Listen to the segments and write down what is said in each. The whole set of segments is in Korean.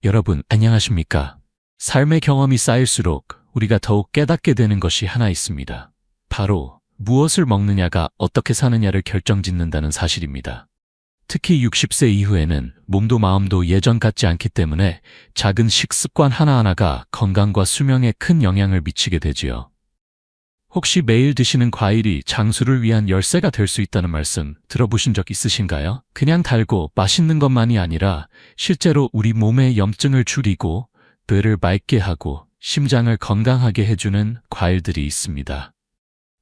여러분, 안녕하십니까? 삶의 경험이 쌓일수록 우리가 더욱 깨닫게 되는 것이 하나 있습니다. 바로 무엇을 먹느냐가 어떻게 사느냐를 결정짓는다는 사실입니다. 특히 60세 이후에는 몸도 마음도 예전 같지 않기 때문에 작은 식습관 하나하나가 건강과 수명에 큰 영향을 미치게 되지요. 혹시 매일 드시는 과일이 장수를 위한 열쇠가 될 수 있다는 말씀 들어보신 적 있으신가요? 그냥 달고 맛있는 것만이 아니라 실제로 우리 몸의 염증을 줄이고 뇌를 맑게 하고 심장을 건강하게 해주는 과일들이 있습니다.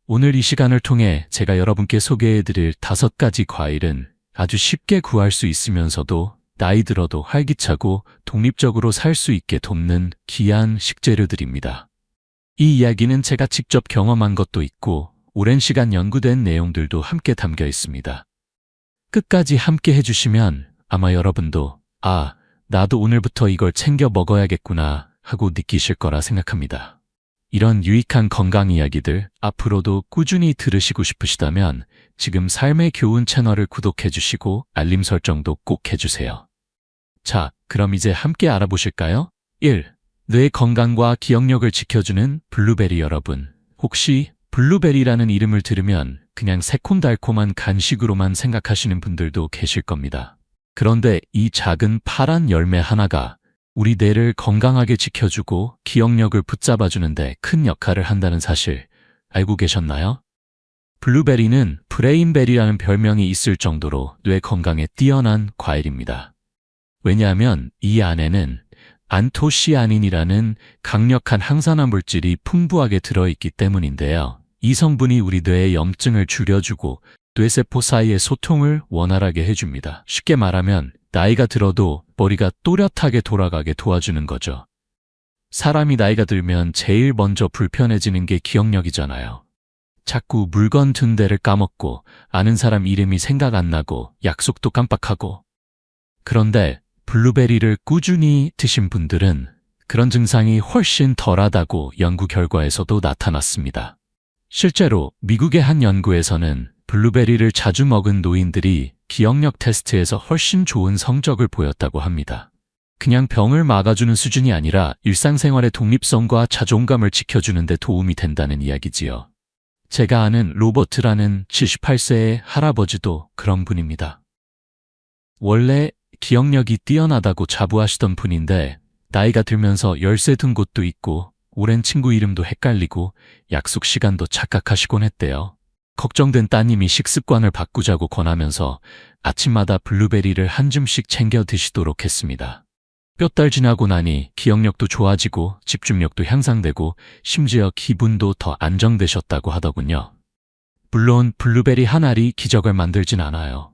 오늘 이 시간을 통해 제가 여러분께 소개해드릴 5가지 과일은 아주 쉽게 구할 수 있으면서도 나이 들어도 활기차고 독립적으로 살 수 있게 돕는 귀한 식재료들입니다. 이 이야기는 제가 직접 경험한 것도 있고 오랜 시간 연구된 내용들도 함께 담겨 있습니다. 끝까지 함께 해주시면 아마 여러분도 나도 오늘부터 이걸 챙겨 먹어야겠구나 하고 느끼실 거라 생각합니다. 이런 유익한 건강 이야기들 앞으로도 꾸준히 들으시고 싶으시다면 지금 삶의 교훈 채널을 구독해 주시고 알림 설정도 꼭 해주세요. 자, 그럼 이제 함께 알아보실까요? 1. 뇌 건강과 기억력을 지켜주는 블루베리. 여러분, 혹시 블루베리라는 이름을 들으면 그냥 새콤달콤한 간식으로만 생각하시는 분들도 계실 겁니다. 그런데 이 작은 파란 열매 하나가 우리 뇌를 건강하게 지켜주고 기억력을 붙잡아주는데 큰 역할을 한다는 사실 알고 계셨나요? 블루베리는 브레인베리라는 별명이 있을 정도로 뇌 건강에 뛰어난 과일입니다. 왜냐하면 이 안에는 안토시아닌이라는 강력한 항산화 물질이 풍부하게 들어있기 때문인데요. 이 성분이 우리 뇌의 염증을 줄여주고 뇌세포 사이의 소통을 원활하게 해줍니다. 쉽게 말하면 나이가 들어도 머리가 또렷하게 돌아가게 도와주는 거죠. 사람이 나이가 들면 제일 먼저 불편해지는 게 기억력이잖아요. 자꾸 물건 둔 데를 까먹고 아는 사람 이름이 생각 안 나고 약속도 깜빡하고. 그런데 블루베리를 꾸준히 드신 분들은 그런 증상이 훨씬 덜하다고 연구 결과에서도 나타났습니다. 실제로 미국의 한 연구에서는 블루베리를 자주 먹은 노인들이 기억력 테스트에서 훨씬 좋은 성적을 보였다고 합니다. 그냥 병을 막아주는 수준이 아니라 일상생활의 독립성과 자존감을 지켜주는 데 도움이 된다는 이야기지요. 제가 아는 로버트라는 78세의 할아버지도 그런 분입니다. 원래 기억력이 뛰어나다고 자부하시던 분인데 나이가 들면서 열쇠 둔 곳도 있고 오랜 친구 이름도 헷갈리고 약속 시간도 착각하시곤 했대요. 걱정된 따님이 식습관을 바꾸자고 권하면서 아침마다 블루베리를 한 줌씩 챙겨 드시도록 했습니다. 몇 달 지나고 나니 기억력도 좋아지고 집중력도 향상되고 심지어 기분도 더 안정되셨다고 하더군요. 물론 블루베리 한 알이 기적을 만들진 않아요.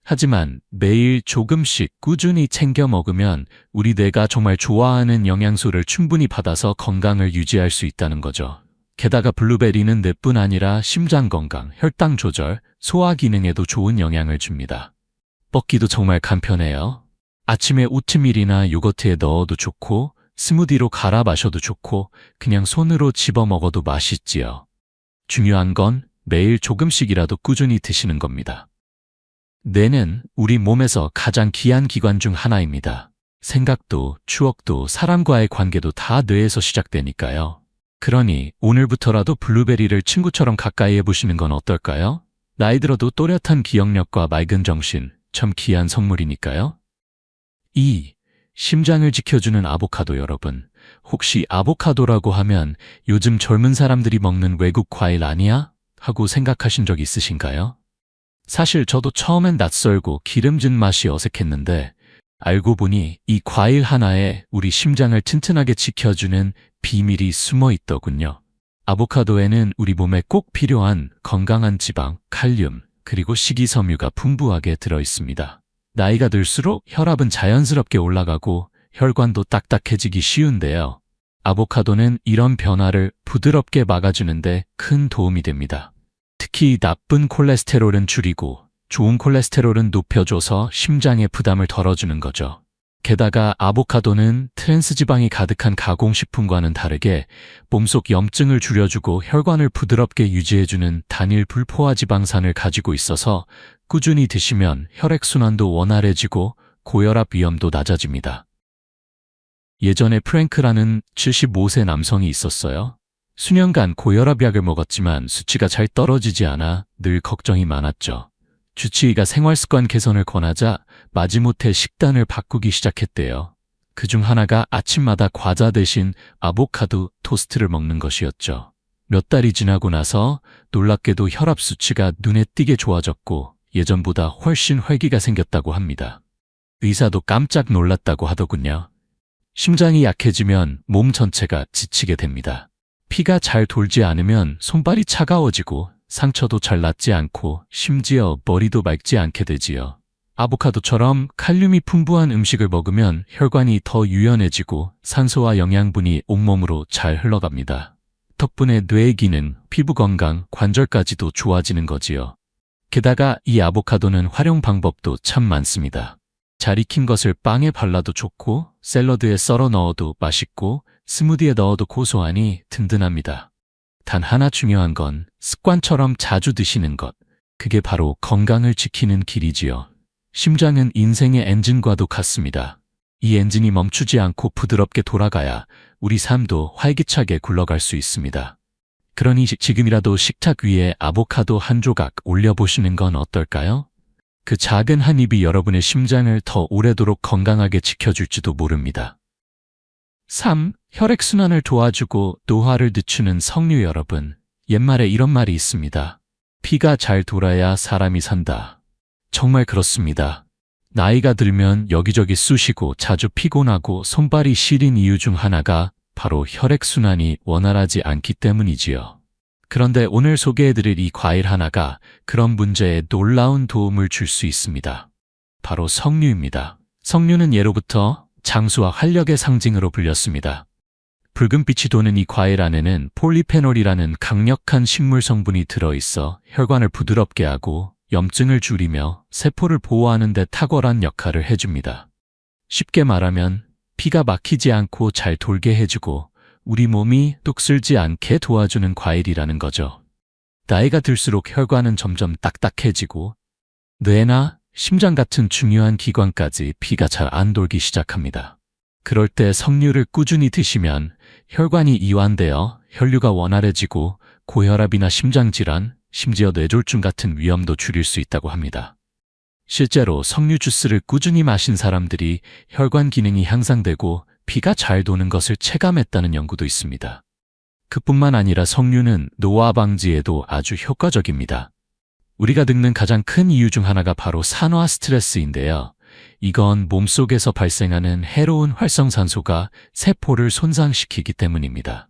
하지만 매일 조금씩 꾸준히 챙겨 먹으면 우리 뇌가 정말 좋아하는 영양소를 충분히 받아서 건강을 유지할 수 있다는 거죠. 게다가 블루베리는 뇌뿐 아니라 심장 건강, 혈당 조절, 소화 기능에도 좋은 영향을 줍니다. 먹기도 정말 간편해요. 아침에 오트밀이나 요거트에 넣어도 좋고 스무디로 갈아 마셔도 좋고 그냥 손으로 집어 먹어도 맛있지요. 중요한 건 매일 조금씩이라도 꾸준히 드시는 겁니다. 뇌는 우리 몸에서 가장 귀한 기관 중 하나입니다. 생각도, 추억도, 사람과의 관계도 다 뇌에서 시작되니까요. 그러니 오늘부터라도 블루베리를 친구처럼 가까이 해보시는 건 어떨까요? 나이 들어도 또렷한 기억력과 맑은 정신, 참 귀한 선물이니까요. 2. 심장을 지켜주는 아보카도. 여러분, 혹시 아보카도라고 하면 요즘 젊은 사람들이 먹는 외국 과일 아니야? 하고 생각하신 적 있으신가요? 사실 저도 처음엔 낯설고 기름진 맛이 어색했는데 알고 보니 이 과일 하나에 우리 심장을 튼튼하게 지켜주는 비밀이 숨어 있더군요. 아보카도에는 우리 몸에 꼭 필요한 건강한 지방, 칼륨, 그리고 식이섬유가 풍부하게 들어있습니다. 나이가 들수록 혈압은 자연스럽게 올라가고 혈관도 딱딱해지기 쉬운데요. 아보카도는 이런 변화를 부드럽게 막아주는데 큰 도움이 됩니다. 특히 나쁜 콜레스테롤은 줄이고 좋은 콜레스테롤은 높여줘서 심장의 부담을 덜어주는 거죠. 게다가 아보카도는 트랜스지방이 가득한 가공식품과는 다르게 몸속 염증을 줄여주고 혈관을 부드럽게 유지해주는 단일 불포화지방산을 가지고 있어서 꾸준히 드시면 혈액순환도 원활해지고 고혈압 위험도 낮아집니다. 예전에 프랭크라는 75세 남성이 있었어요. 수년간 고혈압약을 먹었지만 수치가 잘 떨어지지 않아 늘 걱정이 많았죠. 주치의가 생활습관 개선을 권하자 마지못해 식단을 바꾸기 시작했대요. 그중 하나가 아침마다 과자 대신 아보카도 토스트를 먹는 것이었죠. 몇 달이 지나고 나서 놀랍게도 혈압 수치가 눈에 띄게 좋아졌고 예전보다 훨씬 활기가 생겼다고 합니다. 의사도 깜짝 놀랐다고 하더군요. 심장이 약해지면 몸 전체가 지치게 됩니다. 피가 잘 돌지 않으면 손발이 차가워지고 상처도 잘 낫지 않고 심지어 머리도 맑지 않게 되지요. 아보카도처럼 칼륨이 풍부한 음식을 먹으면 혈관이 더 유연해지고 산소와 영양분이 온몸으로 잘 흘러갑니다. 덕분에 뇌의 기능, 피부 건강, 관절까지도 좋아지는 거지요. 게다가 이 아보카도는 활용 방법도 참 많습니다. 잘 익힌 것을 빵에 발라도 좋고 샐러드에 썰어 넣어도 맛있고 스무디에 넣어도 고소하니 든든합니다. 단 하나 중요한 건 습관처럼 자주 드시는 것. 그게 바로 건강을 지키는 길이지요. 심장은 인생의 엔진과도 같습니다. 이 엔진이 멈추지 않고 부드럽게 돌아가야 우리 삶도 활기차게 굴러갈 수 있습니다. 그러니 지금이라도 식탁 위에 아보카도 한 조각 올려보시는 건 어떨까요? 그 작은 한 입이 여러분의 심장을 더 오래도록 건강하게 지켜줄지도 모릅니다. 3. 혈액순환을 도와주고 노화를 늦추는 석류 여러분. 옛말에 이런 말이 있습니다. 피가 잘 돌아야 사람이 산다. 정말 그렇습니다. 나이가 들면 여기저기 쑤시고 자주 피곤하고 손발이 시린 이유 중 하나가 바로 혈액순환이 원활하지 않기 때문이지요. 그런데 오늘 소개해드릴 이 과일 하나가 그런 문제에 놀라운 도움을 줄 수 있습니다. 바로 석류입니다. 석류는 예로부터 장수와 활력의 상징으로 불렸습니다. 붉은 빛이 도는 이 과일 안에는 폴리페놀이라는 강력한 식물 성분이 들어있어 혈관을 부드럽게 하고 염증을 줄이며 세포를 보호하는 데 탁월한 역할을 해줍니다. 쉽게 말하면 피가 막히지 않고 잘 돌게 해주고 우리 몸이 뚝 쓸지 않게 도와주는 과일이라는 거죠. 나이가 들수록 혈관은 점점 딱딱해지고 뇌나 심장 같은 중요한 기관까지 피가 잘 안 돌기 시작합니다. 그럴 때 석류를 꾸준히 드시면 혈관이 이완되어 혈류가 원활해지고 고혈압이나 심장질환, 심지어 뇌졸중 같은 위험도 줄일 수 있다고 합니다. 실제로 석류 주스를 꾸준히 마신 사람들이 혈관 기능이 향상되고 피가 잘 도는 것을 체감했다는 연구도 있습니다. 그뿐만 아니라 석류는 노화 방지에도 아주 효과적입니다. 우리가 늙는 가장 큰 이유 중 하나가 바로 산화 스트레스인데요. 이건 몸속에서 발생하는 해로운 활성산소가 세포를 손상시키기 때문입니다.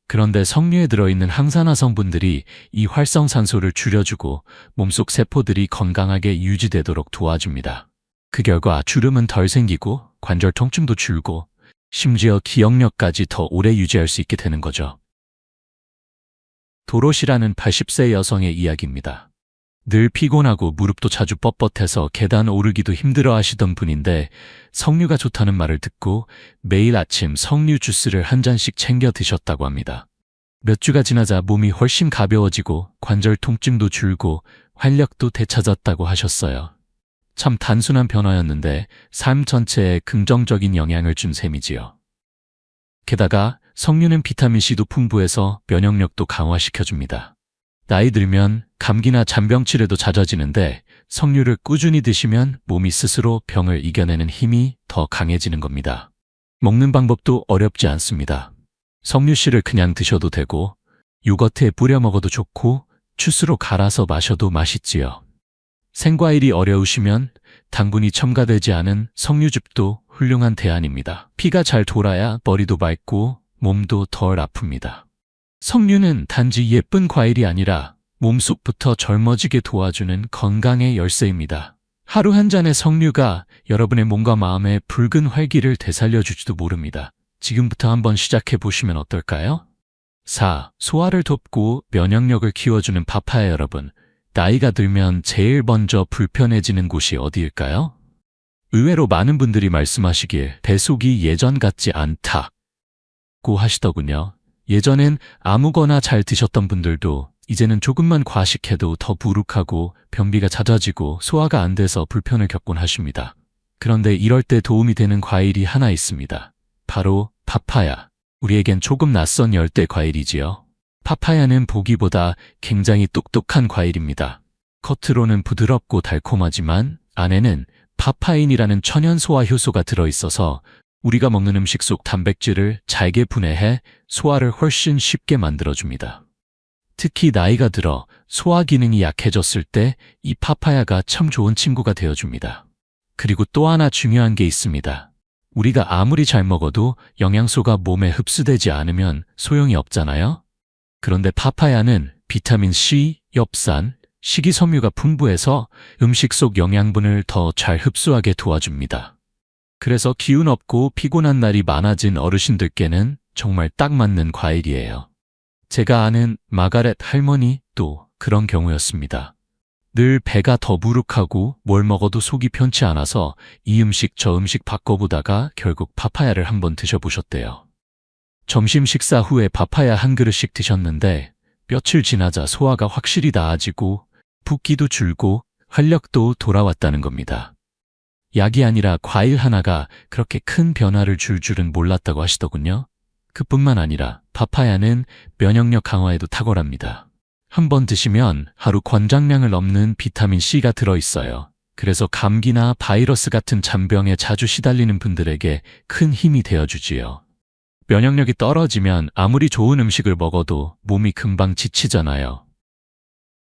그런데 석류에 들어있는 항산화 성분들이 이 활성산소를 줄여주고 몸속 세포들이 건강하게 유지되도록 도와줍니다. 그 결과 주름은 덜 생기고 관절 통증도 줄고 심지어 기억력까지 더 오래 유지할 수 있게 되는 거죠. 도로시라는 80세 여성의 이야기입니다. 늘 피곤하고 무릎도 자주 뻣뻣해서 계단 오르기도 힘들어 하시던 분인데 석류가 좋다는 말을 듣고 매일 아침 석류 주스를 한 잔씩 챙겨 드셨다고 합니다. 몇 주가 지나자 몸이 훨씬 가벼워지고 관절 통증도 줄고 활력도 되찾았다고 하셨어요. 참 단순한 변화였는데 삶 전체에 긍정적인 영향을 준 셈이지요. 게다가 석류는 비타민C도 풍부해서 면역력도 강화시켜줍니다. 나이 들면 감기나 잔병치레도 잦아지는데 석류를 꾸준히 드시면 몸이 스스로 병을 이겨내는 힘이 더 강해지는 겁니다. 먹는 방법도 어렵지 않습니다. 석류씨를 그냥 드셔도 되고 요거트에 뿌려 먹어도 좋고 주스로 갈아서 마셔도 맛있지요. 생과일이 어려우시면 당분이 첨가되지 않은 석류즙도 훌륭한 대안입니다. 피가 잘 돌아야 머리도 맑고 몸도 덜 아픕니다. 석류는 단지 예쁜 과일이 아니라 몸속부터 젊어지게 도와주는 건강의 열쇠입니다. 하루 한 잔의 석류가 여러분의 몸과 마음의 붉은 활기를 되살려줄지도 모릅니다. 지금부터 한번 시작해 보시면 어떨까요? 4. 소화를 돕고 면역력을 키워주는 파파야 여러분. 나이가 들면 제일 먼저 불편해지는 곳이 어디일까요? 의외로 많은 분들이 말씀하시길 배속이 예전 같지 않다고 하시더군요. 예전엔 아무거나 잘 드셨던 분들도 이제는 조금만 과식해도 더 부룩하고 변비가 잦아지고 소화가 안 돼서 불편을 겪곤 하십니다. 그런데 이럴 때 도움이 되는 과일이 하나 있습니다. 바로 파파야. 우리에겐 조금 낯선 열대 과일이지요. 파파야는 보기보다 굉장히 똑똑한 과일입니다. 겉으로는 부드럽고 달콤하지만 안에는 파파인이라는 천연 소화 효소가 들어있어서 우리가 먹는 음식 속 단백질을 잘게 분해해 소화를 훨씬 쉽게 만들어줍니다. 특히 나이가 들어 소화 기능이 약해졌을 때 이 파파야가 참 좋은 친구가 되어줍니다. 그리고 또 하나 중요한 게 있습니다. 우리가 아무리 잘 먹어도 영양소가 몸에 흡수되지 않으면 소용이 없잖아요? 그런데 파파야는 비타민 C, 엽산, 식이섬유가 풍부해서 음식 속 영양분을 더 잘 흡수하게 도와줍니다. 그래서 기운 없고 피곤한 날이 많아진 어르신들께는 정말 딱 맞는 과일이에요. 제가 아는 마가렛 할머니도 그런 경우였습니다. 늘 배가 더부룩하고 뭘 먹어도 속이 편치 않아서 이 음식 저 음식 바꿔보다가 결국 파파야를 한번 드셔보셨대요. 점심 식사 후에 파파야 한 그릇씩 드셨는데 며칠 지나자 소화가 확실히 나아지고 붓기도 줄고 활력도 돌아왔다는 겁니다. 약이 아니라 과일 하나가 그렇게 큰 변화를 줄 줄은 몰랐다고 하시더군요. 그뿐만 아니라 파파야는 면역력 강화에도 탁월합니다. 한번 드시면 하루 권장량을 넘는 비타민 C가 들어있어요. 그래서 감기나 바이러스 같은 잔병에 자주 시달리는 분들에게 큰 힘이 되어주지요. 면역력이 떨어지면 아무리 좋은 음식을 먹어도 몸이 금방 지치잖아요.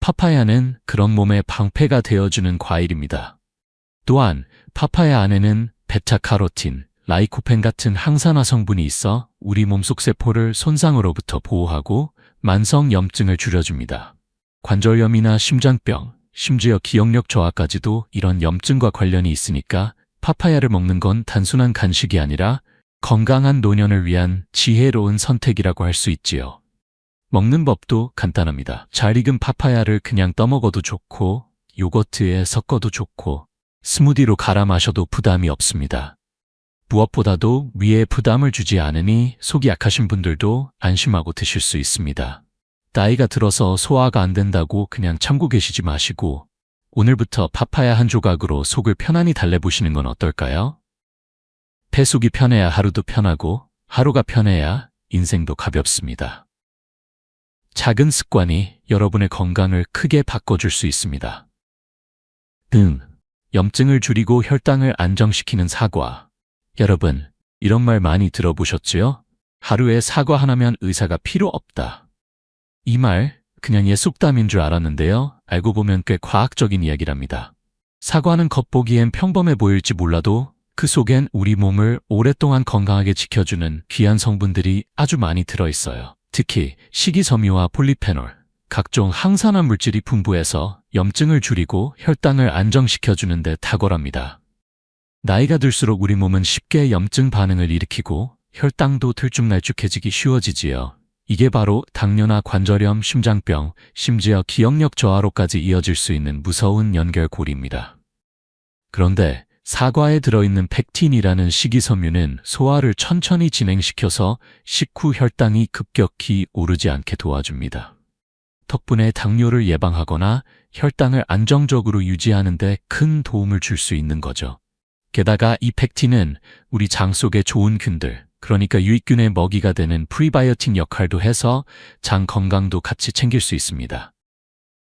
파파야는 그런 몸의 방패가 되어주는 과일입니다. 또한 파파야 안에는 베타카로틴, 라이코펜 같은 항산화 성분이 있어 우리 몸속 세포를 손상으로부터 보호하고 만성 염증을 줄여줍니다. 관절염이나 심장병, 심지어 기억력 저하까지도 이런 염증과 관련이 있으니까 파파야를 먹는 건 단순한 간식이 아니라 건강한 노년을 위한 지혜로운 선택이라고 할 수 있지요. 먹는 법도 간단합니다. 잘 익은 파파야를 그냥 떠먹어도 좋고 요거트에 섞어도 좋고 스무디로 갈아 마셔도 부담이 없습니다. 무엇보다도 위에 부담을 주지 않으니 속이 약하신 분들도 안심하고 드실 수 있습니다. 나이가 들어서 소화가 안 된다고 그냥 참고 계시지 마시고 오늘부터 파파야 한 조각으로 속을 편안히 달래보시는 건 어떨까요? 폐속이 편해야 하루도 편하고 하루가 편해야 인생도 가볍습니다. 작은 습관이 여러분의 건강을 크게 바꿔줄 수 있습니다. 염증을 줄이고 혈당을 안정시키는 사과. 여러분, 이런 말 많이 들어보셨지요? 하루에 사과 하나면 의사가 필요 없다. 이 말 그냥 옛 속담인 줄 알았는데요. 알고 보면 꽤 과학적인 이야기랍니다. 사과는 겉보기엔 평범해 보일지 몰라도 그 속엔 우리 몸을 오랫동안 건강하게 지켜주는 귀한 성분들이 아주 많이 들어있어요. 특히 식이섬유와 폴리페놀, 각종 항산화 물질이 풍부해서 염증을 줄이고 혈당을 안정시켜주는 데 탁월합니다. 나이가 들수록 우리 몸은 쉽게 염증 반응을 일으키고 혈당도 들쭉날쭉해지기 쉬워지지요. 이게 바로 당뇨나 관절염, 심장병, 심지어 기억력 저하로까지 이어질 수 있는 무서운 연결고리입니다. 그런데 사과에 들어있는 펙틴이라는 식이섬유는 소화를 천천히 진행시켜서 식후 혈당이 급격히 오르지 않게 도와줍니다. 덕분에 당뇨를 예방하거나 혈당을 안정적으로 유지하는 데 큰 도움을 줄 수 있는 거죠. 게다가 이 펙틴은 우리 장 속의 좋은 균들, 그러니까 유익균의 먹이가 되는 프리바이오틱 역할도 해서 장 건강도 같이 챙길 수 있습니다.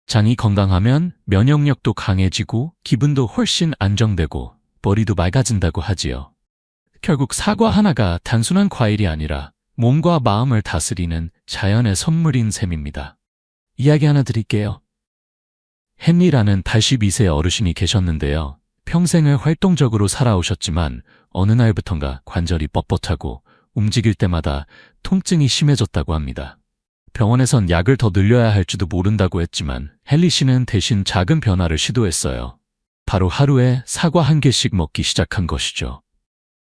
장이 건강하면 면역력도 강해지고 기분도 훨씬 안정되고 머리도 맑아진다고 하지요. 결국 사과 하나가 단순한 과일이 아니라 몸과 마음을 다스리는 자연의 선물인 셈입니다. 이야기 하나 드릴게요. 헨리라는 82세 어르신이 계셨는데요. 평생을 활동적으로 살아오셨지만 어느 날부턴가 관절이 뻣뻣하고 움직일 때마다 통증이 심해졌다고 합니다. 병원에선 약을 더 늘려야 할지도 모른다고 했지만 헨리 씨는 대신 작은 변화를 시도했어요. 바로 하루에 사과 한 개씩 먹기 시작한 것이죠.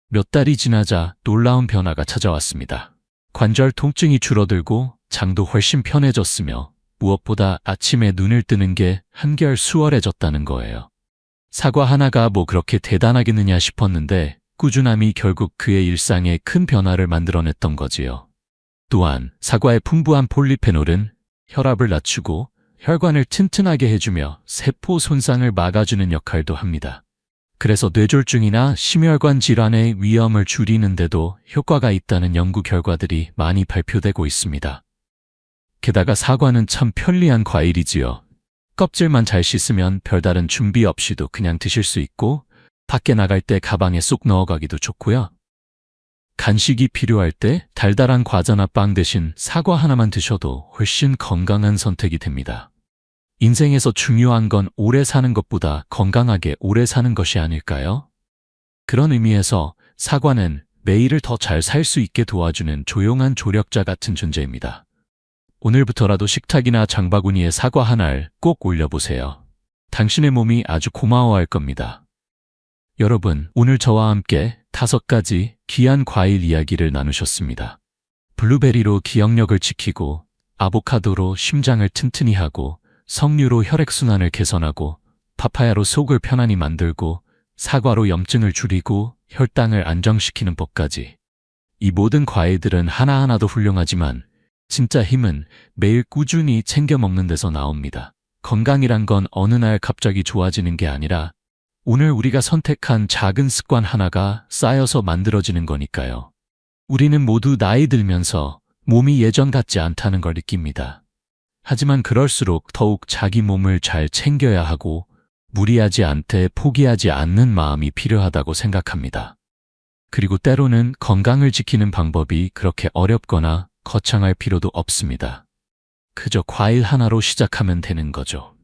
몇 달이 지나자 놀라운 변화가 찾아왔습니다. 관절 통증이 줄어들고 장도 훨씬 편해졌으며 무엇보다 아침에 눈을 뜨는 게 한결 수월해졌다는 거예요. 사과 하나가 뭐 그렇게 대단하겠느냐 싶었는데 꾸준함이 결국 그의 일상에 큰 변화를 만들어냈던 거지요. 또한 사과의 풍부한 폴리페놀은 혈압을 낮추고 혈관을 튼튼하게 해주며 세포 손상을 막아주는 역할도 합니다. 그래서 뇌졸중이나 심혈관 질환의 위험을 줄이는데도 효과가 있다는 연구 결과들이 많이 발표되고 있습니다. 게다가 사과는 참 편리한 과일이지요. 껍질만 잘 씻으면 별다른 준비 없이도 그냥 드실 수 있고 밖에 나갈 때 가방에 쏙 넣어가기도 좋고요. 간식이 필요할 때 달달한 과자나 빵 대신 사과 하나만 드셔도 훨씬 건강한 선택이 됩니다. 인생에서 중요한 건 오래 사는 것보다 건강하게 오래 사는 것이 아닐까요? 그런 의미에서 사과는 매일을 더 잘 살 수 있게 도와주는 조용한 조력자 같은 존재입니다. 오늘부터라도 식탁이나 장바구니에 사과 하나를 꼭 올려보세요. 당신의 몸이 아주 고마워할 겁니다. 여러분, 오늘 저와 함께 5가지 귀한 과일 이야기를 나누셨습니다. 블루베리로 기억력을 지키고, 아보카도로 심장을 튼튼히 하고, 석류로 혈액순환을 개선하고, 파파야로 속을 편안히 만들고, 사과로 염증을 줄이고 혈당을 안정시키는 법까지. 이 모든 과일들은 하나하나도 훌륭하지만 진짜 힘은 매일 꾸준히 챙겨 먹는 데서 나옵니다. 건강이란 건 어느 날 갑자기 좋아지는 게 아니라 오늘 우리가 선택한 작은 습관 하나가 쌓여서 만들어지는 거니까요. 우리는 모두 나이 들면서 몸이 예전 같지 않다는 걸 느낍니다. 하지만 그럴수록 더욱 자기 몸을 잘 챙겨야 하고 무리하지 않되 포기하지 않는 마음이 필요하다고 생각합니다. 그리고 때로는 건강을 지키는 방법이 그렇게 어렵거나 거창할 필요도 없습니다. 그저 과일 하나로 시작하면 되는 거죠.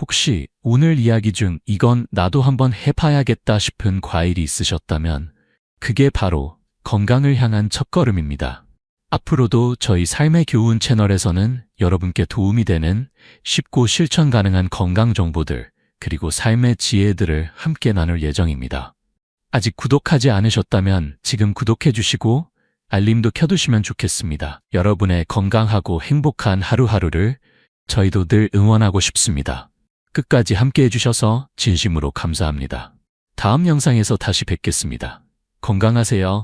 혹시 오늘 이야기 중 이건 나도 한번 해봐야겠다 싶은 과일이 있으셨다면 그게 바로 건강을 향한 첫걸음입니다. 앞으로도 저희 삶의 교훈 채널에서는 여러분께 도움이 되는 쉽고 실천 가능한 건강 정보들 그리고 삶의 지혜들을 함께 나눌 예정입니다. 아직 구독하지 않으셨다면 지금 구독해 주시고 알림도 켜두시면 좋겠습니다. 여러분의 건강하고 행복한 하루하루를 저희도 늘 응원하고 싶습니다. 끝까지 함께 해주셔서 진심으로 감사합니다. 다음 영상에서 다시 뵙겠습니다. 건강하세요.